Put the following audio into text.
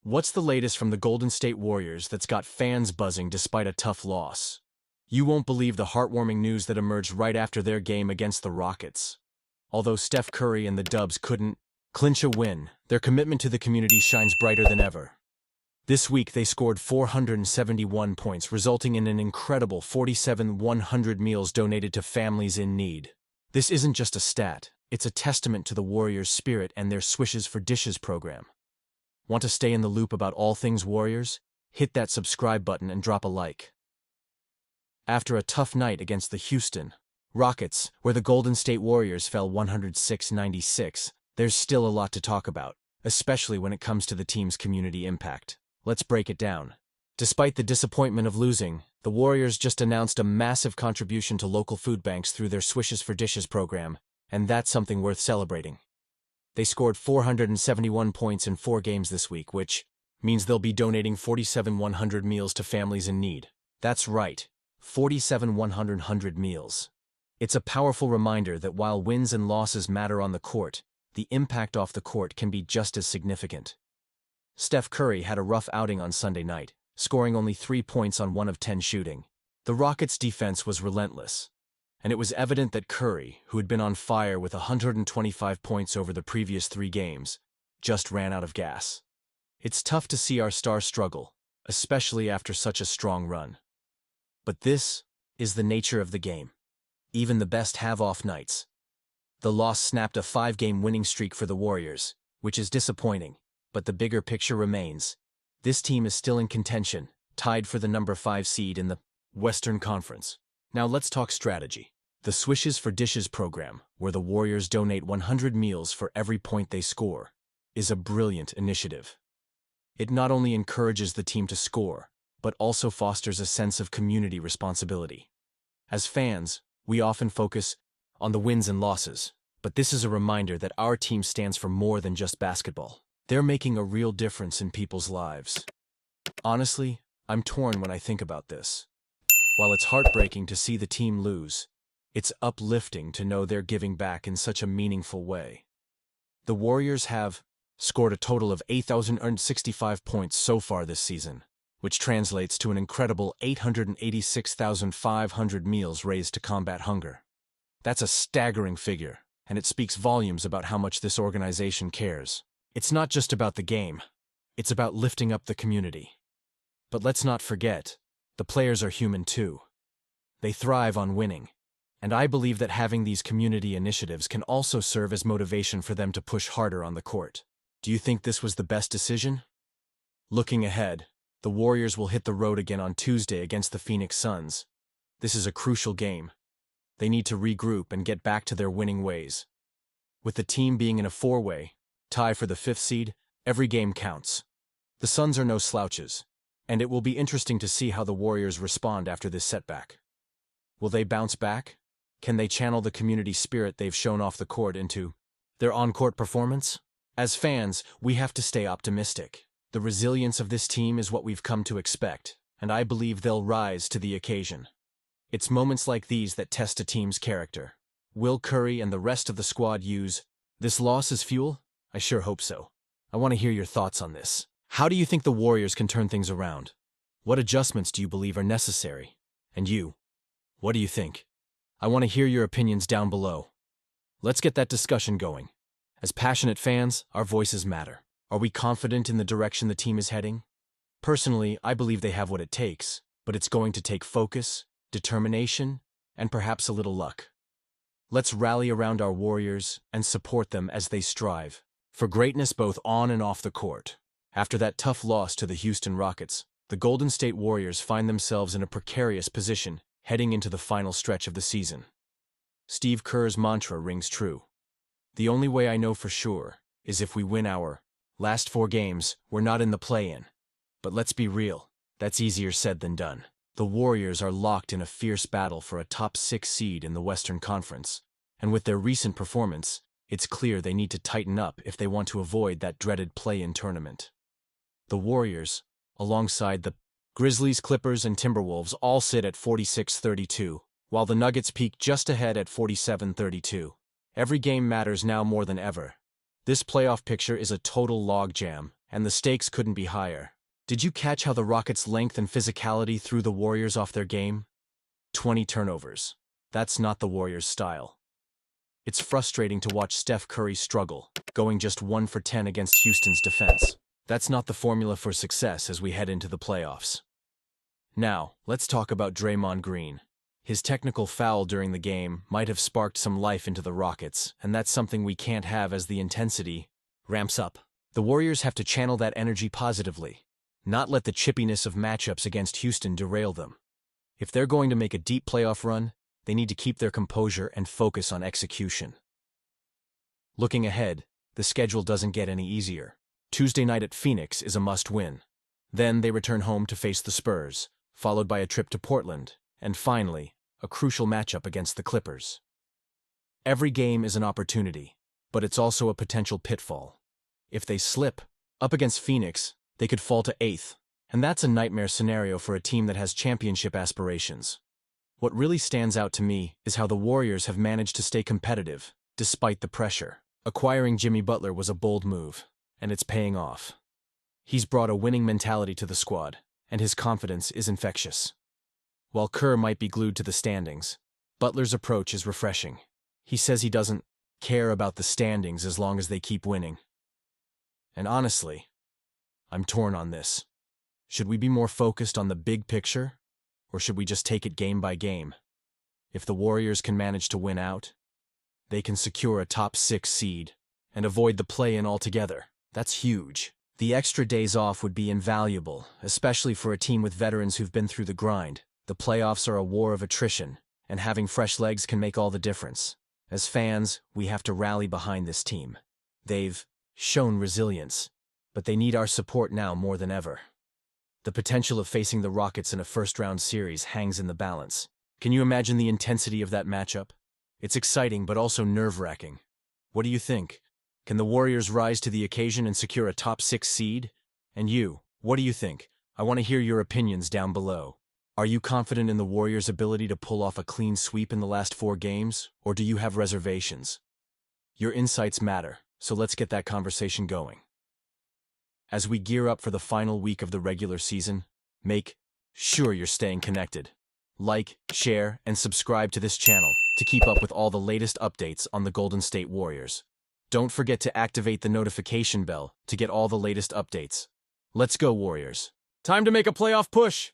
What's the latest from the Golden State Warriors that's got fans buzzing despite a tough loss? You won't believe the heartwarming news that emerged right after their game against the Rockets. Although Steph Curry and the Dubs couldn't clinch a win, their commitment to the community shines brighter than ever. This week they scored 471 points, resulting in an incredible 47,100 meals donated to families in need. This isn't just a stat, it's a testament to the Warriors' spirit and their Swishes for Dishes program. Want to stay in the loop about all things Warriors? Hit that subscribe button and drop a like. After a tough night against the Houston Rockets, where the Golden State Warriors fell 106-96, there's still a lot to talk about, especially when it comes to the team's community impact. Let's break it down. Despite the disappointment of losing, the Warriors just announced a massive contribution to local food banks through their Swishes for Dishes program, and that's something worth celebrating. They scored 471 points in 4 games this week, which means they'll be donating 47,100 meals to families in need. That's right, 47,100 meals. It's a powerful reminder that while wins and losses matter on the court, the impact off the court can be just as significant. Steph Curry had a rough outing on Sunday night, scoring only 3 points on 1 of 10 shooting. The Rockets' defense was relentless, and it was evident that Curry, who had been on fire with 125 points over the previous 3 games, just ran out of gas. It's tough to see our star struggle, especially after such a strong run. But this is the nature of the game. Even the best have off nights. The loss snapped a 5-game winning streak for the Warriors, which is disappointing, but the bigger picture remains. This team is still in contention, tied for the number 5 seed in the Western Conference. Now let's talk strategy. The Swishes for Dishes program, where the Warriors donate 100 meals for every point they score, is a brilliant initiative. It not only encourages the team to score, but also fosters a sense of community responsibility. As fans, we often focus on the wins and losses, but this is a reminder that our team stands for more than just basketball. They're making a real difference in people's lives. Honestly, I'm torn when I think about this. While it's heartbreaking to see the team lose, it's uplifting to know they're giving back in such a meaningful way. The Warriors have scored a total of 8,065 points so far this season, which translates to an incredible 886,500 meals raised to combat hunger. That's a staggering figure, and it speaks volumes about how much this organization cares. It's not just about the game, it's about lifting up the community. But let's not forget, the players are human too. They thrive on winning, and I believe that having these community initiatives can also serve as motivation for them to push harder on the court. Do you think this was the best decision? Looking ahead, the Warriors will hit the road again on Tuesday against the Phoenix Suns. This is a crucial game. They need to regroup and get back to their winning ways. With the team being in a 4-way tie for the 5th seed, every game counts. The Suns are no slouches, and it will be interesting to see how the Warriors respond after this setback. Will they bounce back? Can they channel the community spirit they've shown off the court into their on-court performance? As fans, we have to stay optimistic. The resilience of this team is what we've come to expect, and I believe they'll rise to the occasion. It's moments like these that test a team's character. Will Curry and the rest of the squad use this loss as fuel? I sure hope so. I want to hear your thoughts on this. How do you think the Warriors can turn things around? What adjustments do you believe are necessary? And you, what do you think? I want to hear your opinions down below. Let's get that discussion going. As passionate fans, our voices matter. Are we confident in the direction the team is heading? Personally, I believe they have what it takes, but it's going to take focus, determination, and perhaps a little luck. Let's rally around our Warriors and support them as they strive for greatness both on and off the court. After that tough loss to the Houston Rockets, the Golden State Warriors find themselves in a precarious position heading into the final stretch of the season. Steve Kerr's mantra rings true. The only way I know for sure is if we win our last 4 games, we're not in the play-in. But let's be real, that's easier said than done. The Warriors are locked in a fierce battle for a top 6 seed in the Western Conference, and with their recent performance, it's clear they need to tighten up if they want to avoid that dreaded play-in tournament. The Warriors, alongside the Grizzlies, Clippers, and Timberwolves, all sit at 46-32, while the Nuggets peak just ahead at 47-32. Every game matters now more than ever. This playoff picture is a total logjam, And the stakes couldn't be higher. Did you catch how the Rockets' length and physicality threw the Warriors off their game? 20 turnovers. That's not the Warriors' style. It's frustrating to watch Steph Curry struggle, going just 1 for 10 against Houston's defense. That's not the formula for success as we head into the playoffs. Now, let's talk about Draymond Green. His technical foul during the game might have sparked some life into the Rockets, and that's something we can't have as the intensity ramps up. The Warriors have to channel that energy positively, not let the chippiness of matchups against Houston derail them. If they're going to make a deep playoff run, they need to keep their composure and focus on execution. Looking ahead, the schedule doesn't get any easier. Tuesday night at Phoenix is a must-win. Then they return home to face the Spurs, followed by a trip to Portland, and finally, a crucial matchup against the Clippers. Every game is an opportunity, but it's also a potential pitfall. If they slip up against Phoenix, they could fall to 8th, and that's a nightmare scenario for a team that has championship aspirations. What really stands out to me is how the Warriors have managed to stay competitive, despite the pressure. Acquiring Jimmy Butler was a bold move, and it's paying off. He's brought a winning mentality to the squad, and his confidence is infectious. While Kerr might be glued to the standings, Butler's approach is refreshing. He says he doesn't care about the standings as long as they keep winning. And honestly, I'm torn on this. Should we be more focused on the big picture, or should we just take it game by game? If the Warriors can manage to win out, they can secure a top 6 seed and avoid the play-in altogether. That's huge. The extra days off would be invaluable, especially for a team with veterans who've been through the grind. The playoffs are a war of attrition, and having fresh legs can make all the difference. As fans, we have to rally behind this team. They've shown resilience, but they need our support now more than ever. The potential of facing the Rockets in a first-round series hangs in the balance. Can you imagine the intensity of that matchup? It's exciting but also nerve-wracking. What do you think? Can the Warriors rise to the occasion and secure a top 6 seed? And you, what do you think? I want to hear your opinions down below. Are you confident in the Warriors' ability to pull off a clean sweep in the last 4 games, or do you have reservations? Your insights matter, so let's get that conversation going. As we gear up for the final week of the regular season, make sure you're staying connected. Like, share, and subscribe to this channel to keep up with all the latest updates on the Golden State Warriors. Don't forget to activate the notification bell to get all the latest updates. Let's go, Warriors. Time to make a playoff push!